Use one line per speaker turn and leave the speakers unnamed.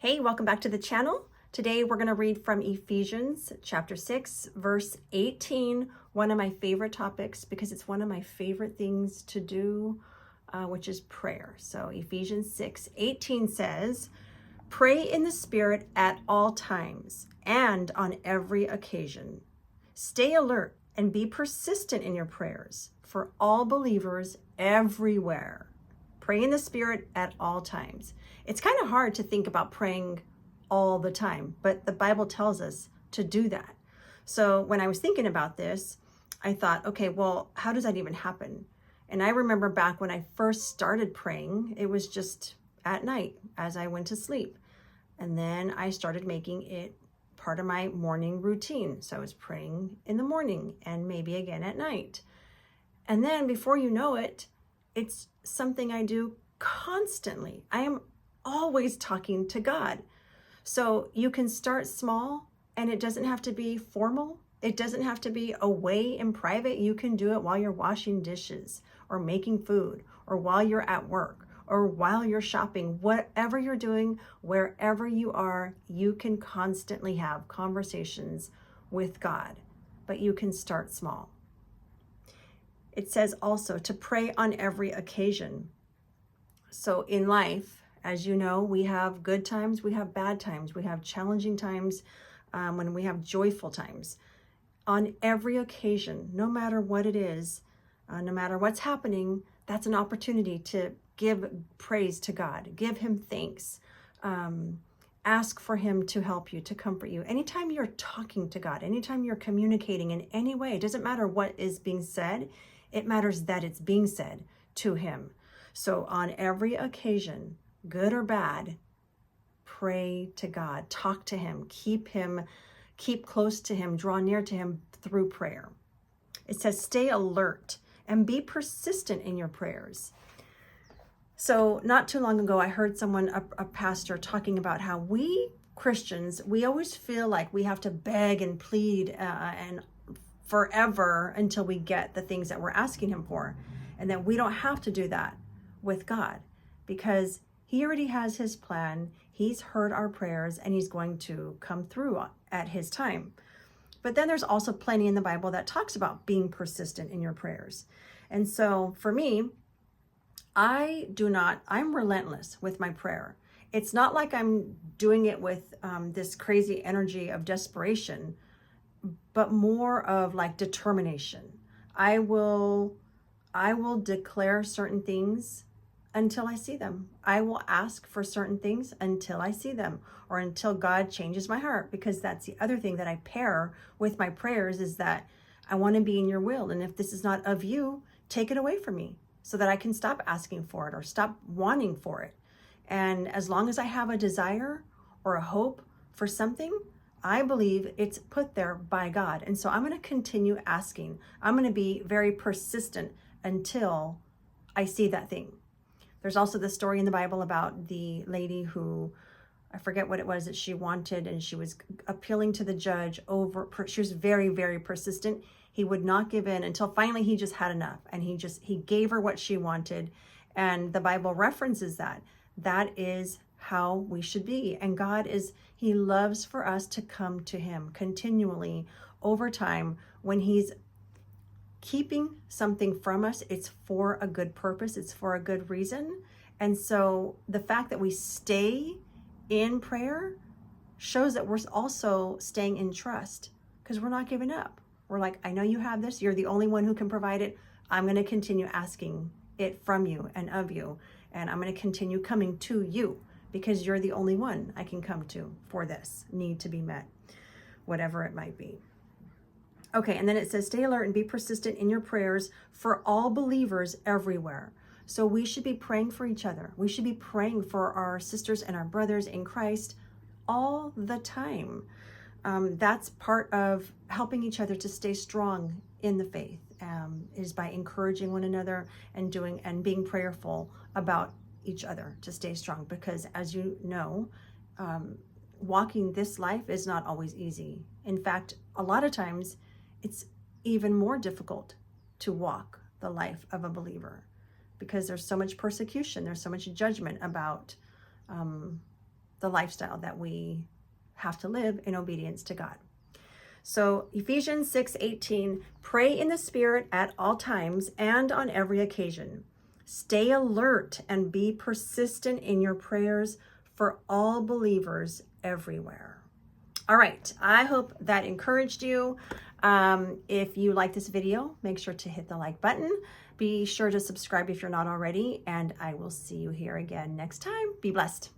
Hey, welcome back to the channel. Today we're going to read from Ephesians chapter 6, verse 18, one of my favorite topics because it's one of my favorite things to do, which is prayer. So Ephesians 6:18 says, "Pray in the Spirit at all times and on every occasion. Stay alert and be persistent in your prayers for all believers everywhere." Pray in the Spirit at all times. It's kind of hard to think about praying all the time, but the Bible tells us to do that. So when I was thinking about this, I thought, okay, well, how does that even happen? And I remember back when I first started praying, it was just at night as I went to sleep. And then I started making it part of my morning routine. So I was praying in the morning and maybe again at night. And then before you know it, it's something I do constantly. I am always talking to God. So you can start small and it doesn't have to be formal. It doesn't have to be away in private. You can do it while you're washing dishes or making food or while you're at work or while you're shopping. Whatever you're doing, wherever you are, you can constantly have conversations with God, but you can start small. It says also to pray on every occasion. So in life, as you know, we have good times, we have bad times, we have challenging times, when we have joyful times. On every occasion, no matter what it is, no matter what's happening, that's an opportunity to give praise to God, give him thanks, ask for him to help you, to comfort you. Anytime you're talking to God, anytime you're communicating in any way, it doesn't matter what is being said, it matters that it's being said to him. So on every occasion, good or bad, pray to God, talk to him, keep close to him, draw near to him through prayer. It says stay alert and be persistent in your prayers. So not too long ago, I heard someone, a pastor, talking about how we Christians, we always feel like we have to beg and plead and forever until we get the things that we're asking him for. And that we don't have to do that with God because he already has his plan. He's heard our prayers and he's going to come through at his time. But then there's also plenty in the Bible that talks about being persistent in your prayers. And so for me, I'm relentless with my prayer. It's not like I'm doing it with this crazy energy of desperation, but more of like determination. I will declare certain things until I see them. I will ask for certain things until I see them or until God changes my heart, because that's the other thing that I pair with my prayers is that I want to be in your will. And if this is not of you, take it away from me so that I can stop asking for it or stop wanting for it. And as long as I have a desire or a hope for something, I believe it's put there by God. And so I'm going to continue asking. I'm going to be very persistent until I see that thing. There's also the story in the Bible about the lady who, I forget what it was that she wanted, and she was appealing to the judge she was very, very persistent. He would not give in until finally he just had enough, and he gave her what she wanted. And the Bible references that. That is how we should be. And he loves for us to come to him continually over time. When he's keeping something from us, it's for a good purpose, it's for a good reason. And so the fact that we stay in prayer shows that we're also staying in trust, because we're not giving up. We're like, I know you have this, you're the only one who can provide it. I'm going to continue asking it from you and of you, and I'm going to continue coming to you because you're the only one I can come to for this need to be met, whatever it might be. Okay, and then it says, stay alert and be persistent in your prayers for all believers everywhere. So we should be praying for each other. We should be praying for our sisters and our brothers in Christ all the time. That's part of helping each other to stay strong in the faith, is by encouraging one another and being prayerful about each other to stay strong. Because as you know, walking this life is not always easy. In fact, a lot of times, it's even more difficult to walk the life of a believer because there's so much persecution, there's so much judgment about the lifestyle that we have to live in obedience to God. So Ephesians 6:18, pray in the Spirit at all times and on every occasion. Stay alert and be persistent in your prayers for all believers everywhere. All right, I hope that encouraged you. If you like this video, make sure to hit the like button. Be sure to subscribe if you're not already, and I will see you here again next time. Be blessed.